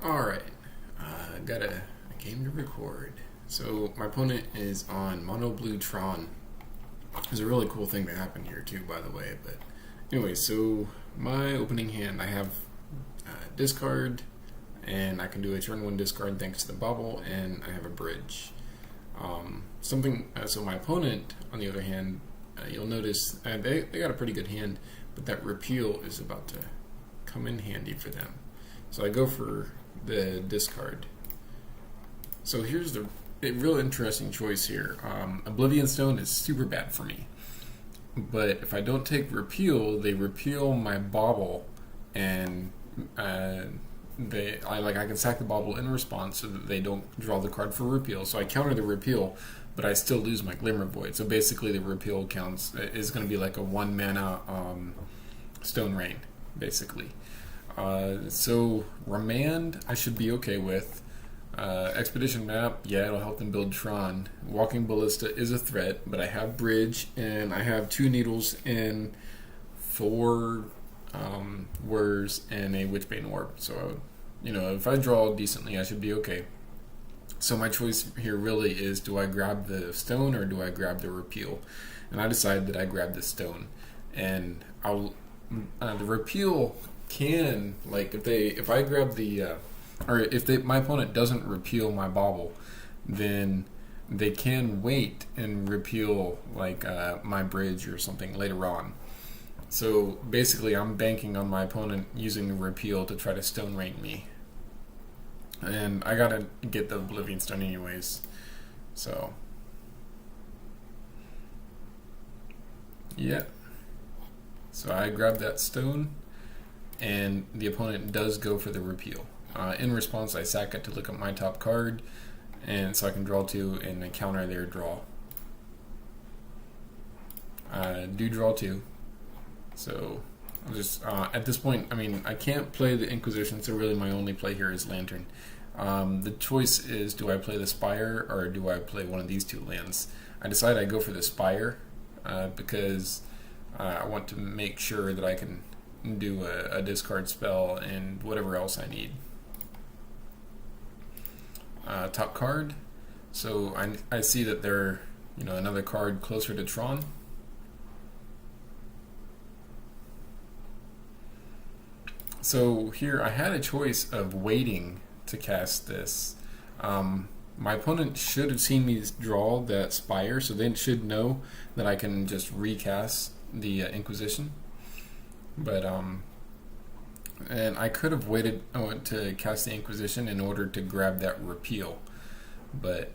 Alright, got a game to record. So my opponent is on MonoU Tron. There's a really cool thing that happened here too, by the way. But anyway, so my opening hand, I have discard, and I can do a turn one discard thanks to the bubble, and I have a bridge. So my opponent, on the other hand, you'll notice they got a pretty good hand, but that repeal is about to come in handy for them. So I go for the discard. So here's a real interesting choice here. Oblivion Stone is super bad for me, but if I don't take repeal, they repeal my bauble, and I can sack the bauble in response so that they don't draw the card for repeal. So I counter the repeal, but I still lose my Glimmer Void. So basically, the repeal is going to be like a 1 mana Stone Rain, basically. So Remand, I should be okay with. Expedition Map, yeah, it'll help them build Tron. Walking Ballista is a threat, but I have Bridge, and I have 2 Needles and 4 Whirs and a Witchbane Orb. So, if I draw decently, I should be okay. So my choice here really is, do I grab the stone or do I grab the repeal? And I decided that I grab the stone. And the repeal can, if I grab the my opponent doesn't repeal my bauble, then they can wait and repeal my bridge or something later on. So basically, I'm banking on my opponent using the repeal to try to stone rain me, and I gotta get the Oblivion Stone anyways. So yeah, so I grab that stone, and the opponent does go for the repeal. In response, I sack it to look at my top card, and so I can draw 2 and then counter their draw. I do draw 2, so I'll just at this point, I can't play the Inquisition, so really my only play here is Lantern. The choice is, do I play the Spire or do I play one of these 2 lands? I decide I go for the Spire because I want to make sure that I can do a discard spell and whatever else I need. Top card, so I see that they're another card closer to Tron. So here I had a choice of waiting to cast this. My opponent should have seen me draw that Spire, so they should know that I can just recast the Inquisition. But and I could have waited to cast the Inquisition in order to grab that repeal, but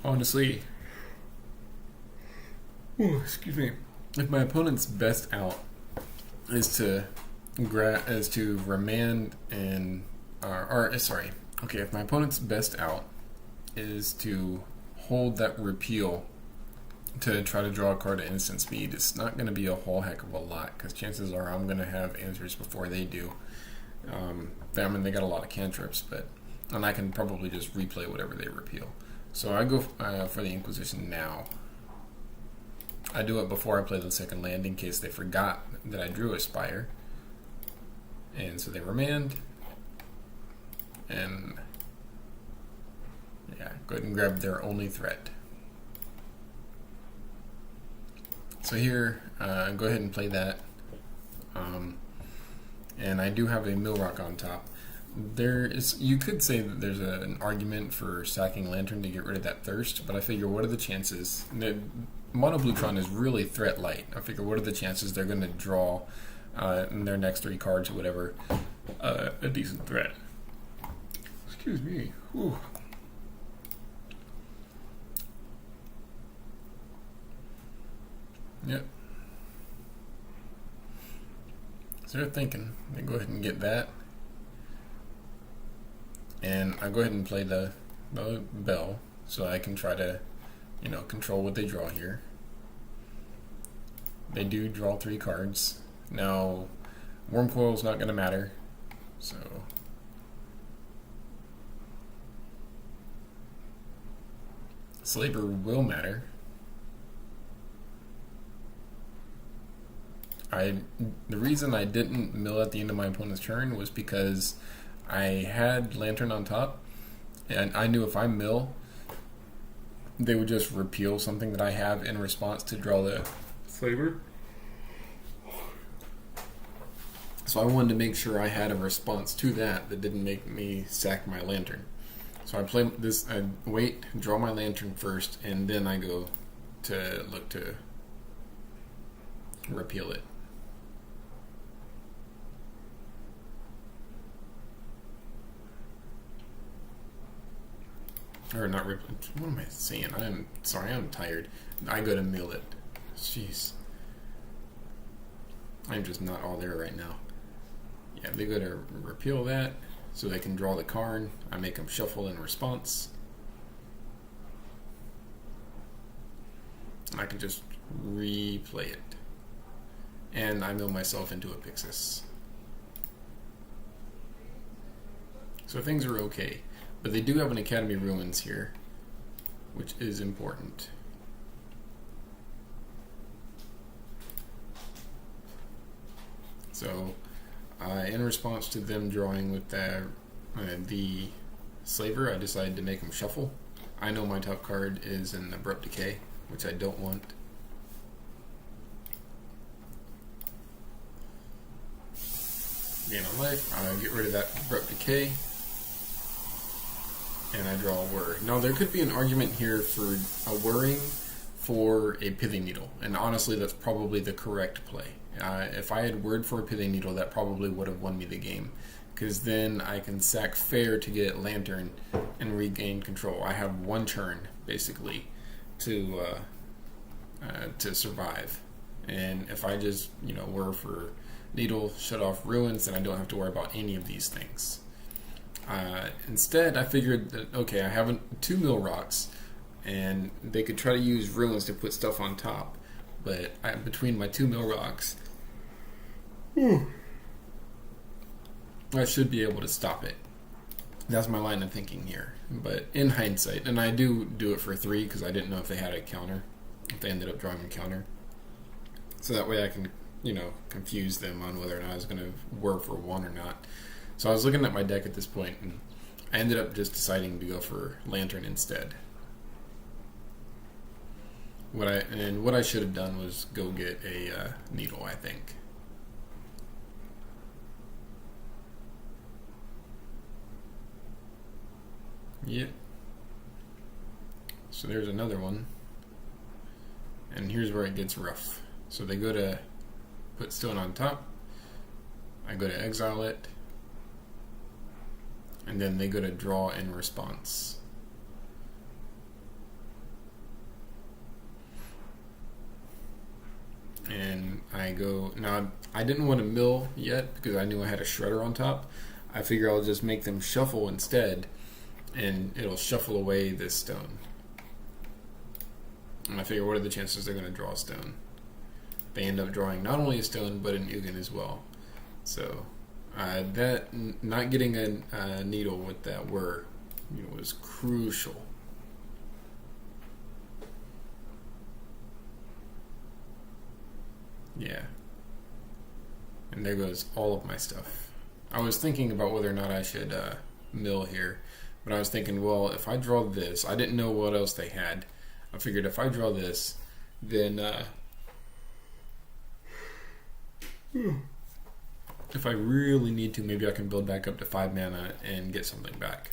honestly, excuse me, if my opponent's best out is to remand and if my opponent's best out is to hold that repeal to try to draw a card at instant speed, it's not going to be a whole heck of a lot, because chances are I'm going to have answers before they do. They got a lot of cantrips, and I can probably just replay whatever they repeal. So I go for the Inquisition now. I do it before I play the second land in case they forgot that I drew a Spire. And so they remand, and yeah, go ahead and grab their only threat. So here, go ahead and play that. And I do have a Millrock on top. You could say that there's an argument for sacking Lantern to get rid of that thirst, but I figure, what are the chances? MonoU Tron is really threat light. I figure, what are the chances they're going to draw in their next 3 cards or whatever a decent threat? Excuse me. Whew. Yep. So they're thinking, they go ahead and get that. And I go ahead and play the bell so I can try to, control what they draw here. They do draw 3 cards. Now, Wormcoil is not going to matter, so Slaver will matter. The reason I didn't mill at the end of my opponent's turn was because I had Lantern on top, and I knew if I mill, they would just repeal something that I have in response to draw the flavor. So I wanted to make sure I had a response to that didn't make me sack my Lantern. So I play this, I wait, draw my Lantern first, and then I go to look to repeal it. Or not repeal. What am I saying? I'm sorry, I'm tired. I go to mill it. Jeez. I'm just not all there right now. Yeah, they go to repeal that so they can draw the Karn. I make them shuffle in response. I can just replay it. And I mill myself into a Pixis. So things are okay. But they do have an Academy Ruins here, which is important. So, in response to them drawing with the Slaver, I decided to make them shuffle. I know my top card is an Abrupt Decay, which I don't want. Gain a life, I get rid of that Abrupt Decay, and I draw a Whir. Now there could be an argument here for a whirring for a Pithing Needle, and honestly that's probably the correct play. If I had whirred for a Pithing Needle, that probably would have won me the game, because then I can sack Fair to get Lantern and regain control. I have one turn basically to survive, and if I just whir for Needle, shut off Ruins, then I don't have to worry about any of these things. Instead, I figured that okay, I have 2 mill rocks, and they could try to use Ruins to put stuff on top, but between my 2 mill rocks, I should be able to stop it. That's my line of thinking here. But in hindsight, and I do it for 3 because I didn't know if they had a counter, if they ended up drawing a counter, so that way I can confuse them on whether or not I was going to whir for 1 or not. So I was looking at my deck at this point, and I ended up just deciding to go for Lantern instead. What I should have done was go get a Needle, I think. Yep. So there's another one. And here's where it gets rough. So they go to put Stone on top. I go to exile it. And then they go to draw in response. And I go, now I didn't want to mill yet because I knew I had a Shredder on top. I figure I'll just make them shuffle instead, and it'll shuffle away this stone. And I figure, what are the chances they're going to draw a stone? They end up drawing not only a stone, but an Ugin as well. So, that not getting a Needle with that Whir was crucial. Yeah. And there goes all of my stuff. I was thinking about whether or not I should mill here, but I was thinking, well, if I draw this, I didn't know what else they had. I figured if I draw this, then if I really need to, maybe I can build back up to 5 mana and get something back.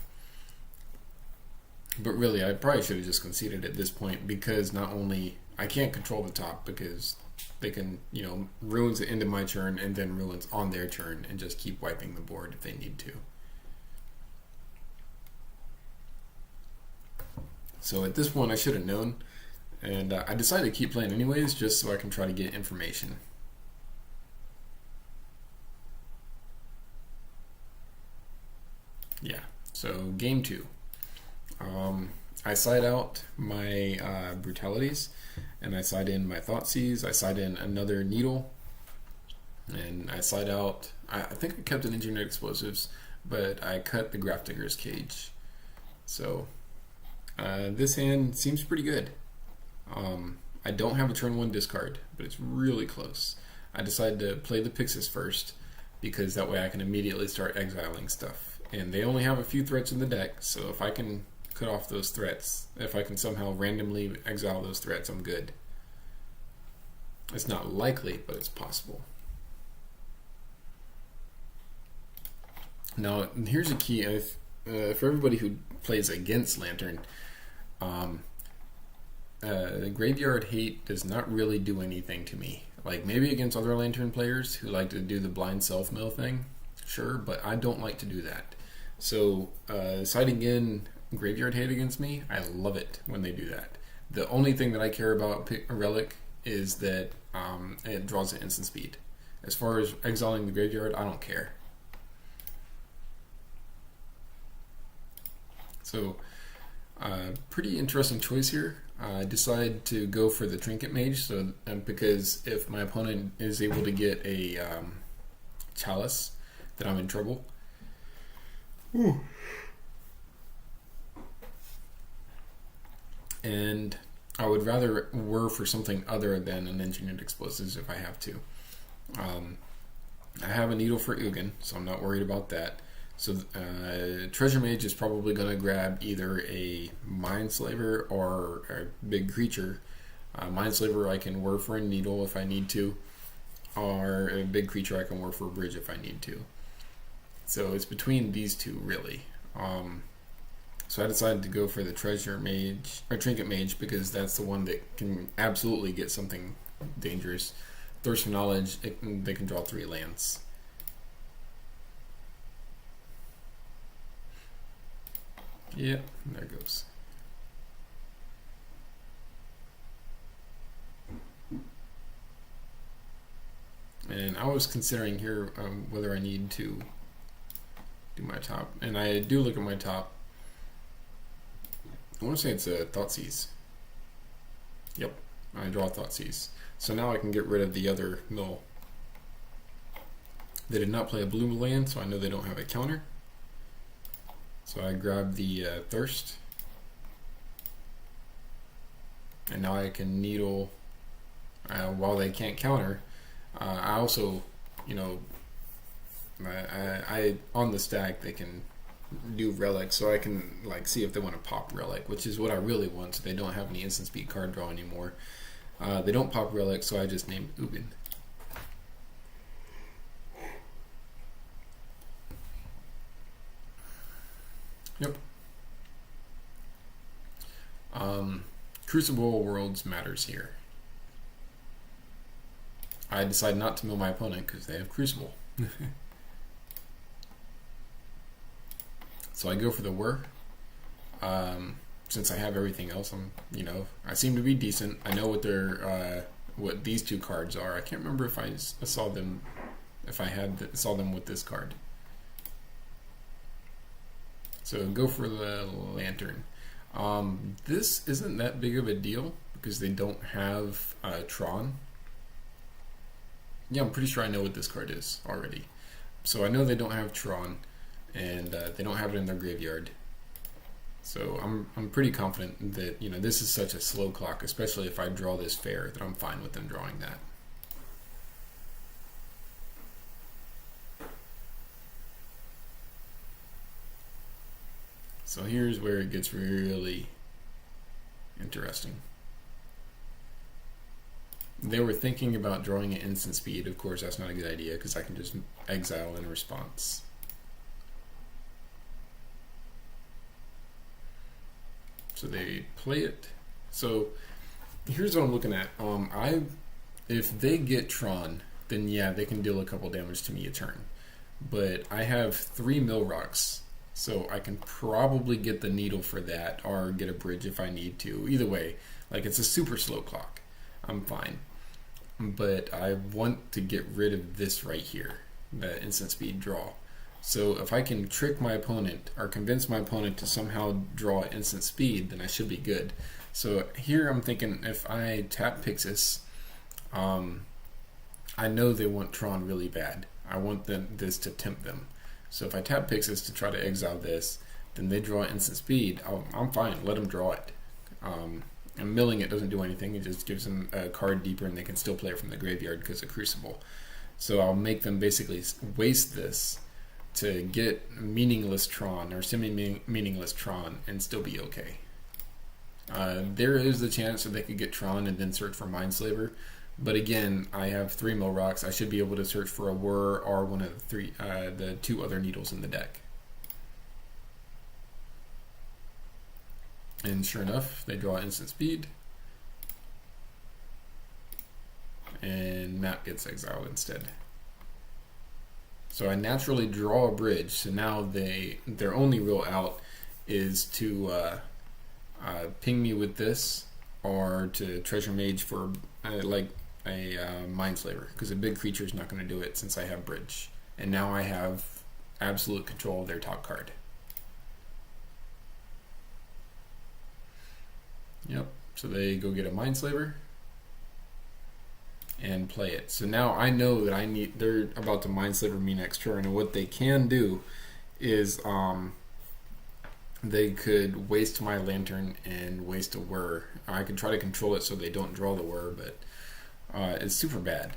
But really, I probably should have just conceded at this point, because not only I can't control the top, because they can, Ruins the end of my turn and then Ruins on their turn and just keep wiping the board if they need to. So at this point, I should have known, and I decided to keep playing anyways, just so I can try to get information. Yeah, so game 2. I side out my brutalities, and I side in my Thoughtseize. I side in another Needle, and I side out, I think I kept an Engineered Explosives, but I cut the Grafdigger's Cage. So this hand seems pretty good. I don't have a turn 1 discard, but it's really close. I decided to play the Pixis first, because that way I can immediately start exiling stuff. And they only have a few threats in the deck, so if I can cut off those threats, if I can somehow randomly exile those threats, I'm good. It's not likely, but it's possible. Now, here's a key. For everybody who plays against Lantern, Graveyard Hate does not really do anything to me. Like, maybe against other Lantern players who like to do the blind self-mill thing, sure, but I don't like to do that. So, siding in Graveyard Hate against me, I love it when they do that. The only thing that I care about a Relic is that it draws an instant speed. As far as exiling the graveyard, I don't care. So, pretty interesting choice here. I decide to go for the Trinket Mage, so because if my opponent is able to get a Chalice, then I'm in trouble. Ooh. And I would rather whir for something other than an Engineered Explosives if I have to. I have a Needle for Ugin, so I'm not worried about that. So Treasure Mage is probably going to grab either a Mindslaver or a big creature. Mindslaver I can whir for a Needle if I need to, or a big creature I can whir for a Bridge if I need to. So it's between these two, really. So I decided to go for the Treasure Mage, or Trinket Mage, because that's the one that can absolutely get something dangerous. Thirst for Knowledge, they can draw 3 lands. Yeah, there it goes. And I was considering here whether I need to do my top. And I do look at my top. I want to say it's a Thoughtseize. Yep, I draw Thoughtseize. So now I can get rid of the other mill. They did not play a blue land, so I know they don't have a counter. So I grab the Thirst. And now I can Needle while they can't counter. I also, you know, I on the stack they can do Relic, so I can like see if they want to pop Relic, which is what I really want, so they don't have any instant speed card draw anymore. They don't pop Relic, so I just named Ugin. Yep. Crucible Worlds matters here. I decide not to mill my opponent because they have Crucible. So I go for the Whir. Since I have everything else, I seem to be decent. I know what their what these two cards are. I can't remember if I saw them, saw them with this card. So go for the Lantern. This isn't that big of a deal because they don't have Tron. Yeah, I'm pretty sure I know what this card is already. So I know they don't have Tron, and they don't have it in their graveyard. So I'm pretty confident that this is such a slow clock, especially if I draw this fair, that I'm fine with them drawing that. So here's where it gets really interesting. They were thinking about drawing an instant speed. Of course, that's not a good idea because I can just exile in response. So they play it. So here's what I'm looking at. If they get Tron, then yeah, they can deal a couple damage to me a turn. But I have 3 Mill Rocks, so I can probably get the Needle for that, or get a Bridge if I need to. Either way, like it's a super slow clock. I'm fine. But I want to get rid of this right here, the instant speed draw. So if I can trick my opponent or convince my opponent to somehow draw instant speed, then I should be good. So here I'm thinking if I tap Pixis, I know they want Tron really bad. I want this to tempt them. So if I tap Pixis to try to exile this, then they draw instant speed. I'm fine. Let them draw it. And milling it doesn't do anything. It just gives them a card deeper, and they can still play it from the graveyard because of Crucible. So I'll make them basically waste this to get meaningless Tron or semi-meaningless Tron and still be okay. There is the chance that they could get Tron and then search for Mindslaver, but again, I have 3 mill rocks. I should be able to search for a Whir or one of the 2 other needles in the deck. And sure enough, they draw instant speed, and map gets exiled instead. So I naturally draw a bridge. So now their only real out is to ping me with this, or to treasure mage for like a Mindslaver, because a big creature is not going to do it since I have bridge, and now I have absolute control of their top card. Yep. So they go get a Mindslaver and play it. So now I know that they're about to Mindslaver me next turn, and what they can do is they could waste my Lantern and waste a Whir. I could try to control it so they don't draw the Whir, but it's super bad.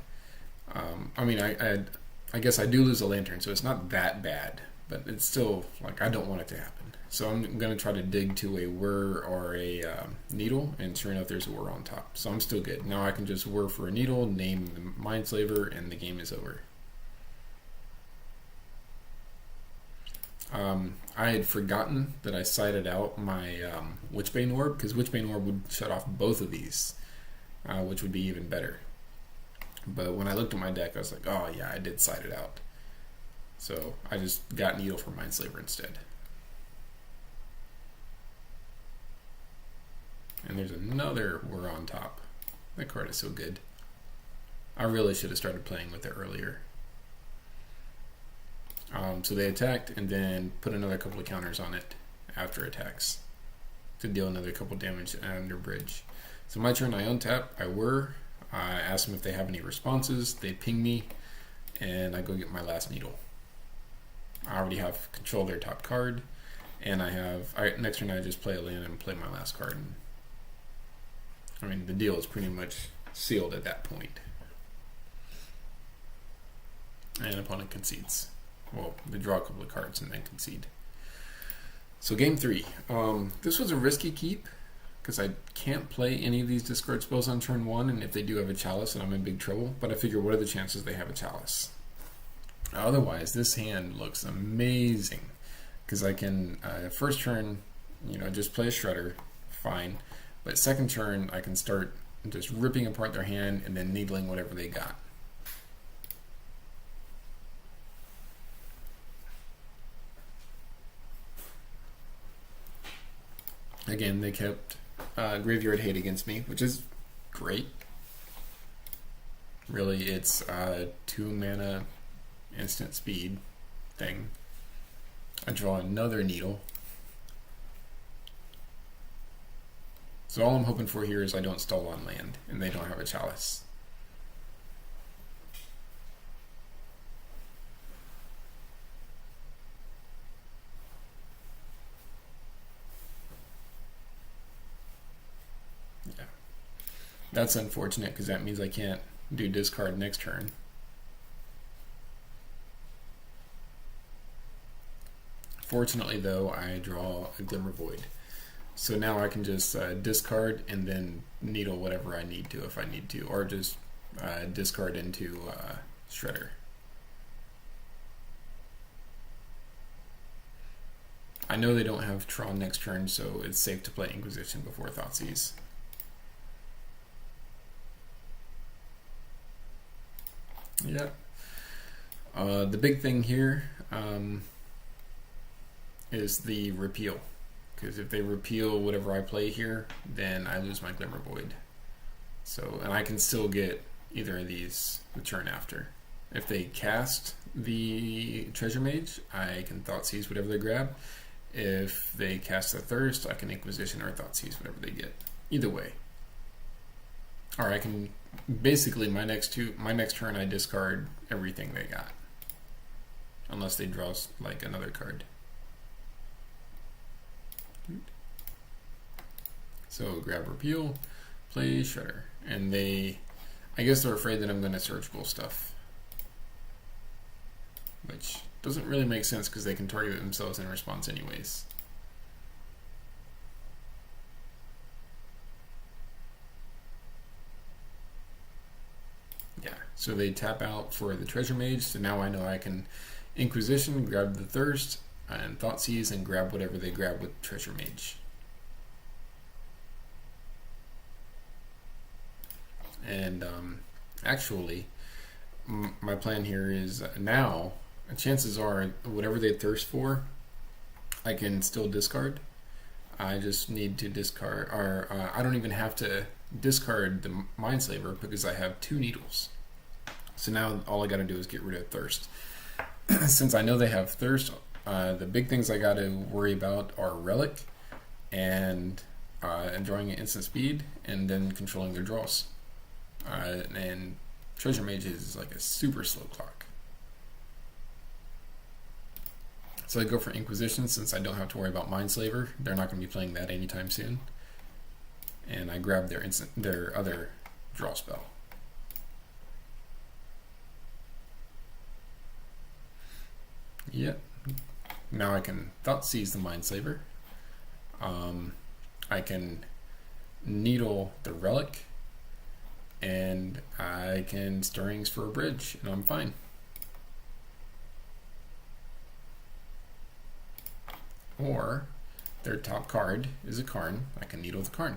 I mean, I guess I do lose a Lantern, so it's not that bad, but it's still, like, I don't want it to happen. So I'm going to try to dig to a Whir or a needle, and sure enough, there's a Whir on top. So I'm still good. Now I can just Whir for a needle, name the Mindslaver, and the game is over. I had forgotten that I sighted out my Witchbane Orb, because Witchbane Orb would shut off both of these, which would be even better. But when I looked at my deck, I was like, oh yeah, I did sight it out. So I just got Needle for Mindslaver instead. And there's another Whir on top. That card is so good. I really should have started playing with it earlier. So they attacked and then put another couple of counters on it after attacks to deal another couple damage under bridge. So my turn, I untap, I Whir, I ask them if they have any responses, they ping me, and I go get my last needle. I already have control of their top card, and next turn I just play a land and play my last card. And, I mean, the deal is pretty much sealed at that point. And opponent concedes. Well, they draw a couple of cards and then concede. So game 3. This was a risky keep because I can't play any of these discard spells on turn 1, and if they do have a Chalice, then I'm in big trouble. But I figure, what are the chances they have a Chalice? Otherwise, this hand looks amazing because I can first turn, just play a Shredder, fine. But second turn, I can start just ripping apart their hand and then needling whatever they got. Again, they kept Graveyard Hate against me, which is great. Really, it's 2 mana instant speed thing. I draw another needle. So all I'm hoping for here is I don't stall on land and they don't have a Chalice. Yeah. That's unfortunate because that means I can't do discard next turn. Fortunately though, I draw a Glimmer Void. So now I can just discard and then needle whatever I need to if I need to, or just discard into Shredder. I know they don't have Tron next turn, so it's safe to play Inquisition before Thoughtseize. Yeah. The big thing here is the repeal. Because if they repeal whatever I play here, then I lose my Glimmer Void. So, and I can still get either of these the turn after. If they cast the Treasure Mage, I can Thoughtseize whatever they grab. If they cast the Thirst, I can Inquisition or Thoughtseize whatever they get. Either way. Or I can basically my next turn I discard everything they got. Unless they draw like another card. So grab repeal, play shredder, and I guess they're afraid that I'm going to surgical stuff, which doesn't really make sense because they can target themselves in response anyways. Yeah, so they tap out for the treasure mage, so now I know I can Inquisition, grab the thirst, and Thoughtseize, and grab whatever they grab with treasure mage. And actually, my plan here is now, chances are, whatever they thirst for, I can still discard. I just need to discard, or I don't even have to discard the Mindslaver because I have 2 needles. So now all I got to do is get rid of thirst. Since I know they have thirst, the big things I got to worry about are relic and drawing at instant speed, and then controlling their draws. And treasure mage is like a super slow clock. So I go for Inquisition since I don't have to worry about Mindslaver. They're not going to be playing that anytime soon. And I grab their other draw spell. Yep. Now I can Thoughtseize the Mindslaver. I can Needle the Relic. And I can Stirrings for a bridge, and I'm fine. Or their top card is a Karn. I can Needle the Karn.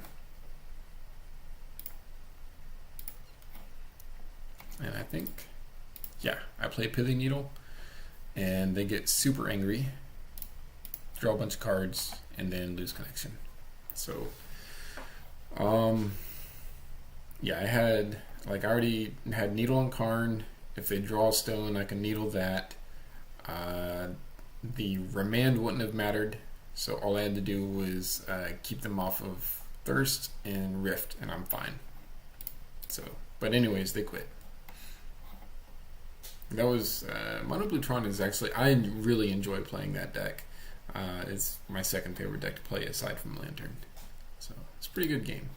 And I think, yeah, I play Pithing Needle, and they get super angry, draw a bunch of cards, and then lose connection. So, yeah, I already had Needle on Karn. If they draw a stone, I can Needle that. The Remand wouldn't have mattered, so all I had to do was keep them off of Thirst and Rift, and I'm fine. So, but anyways, they quit. That was MonoU Tron is actually, I really enjoy playing that deck. It's my second favorite deck to play aside from Lantern. So it's a pretty good game.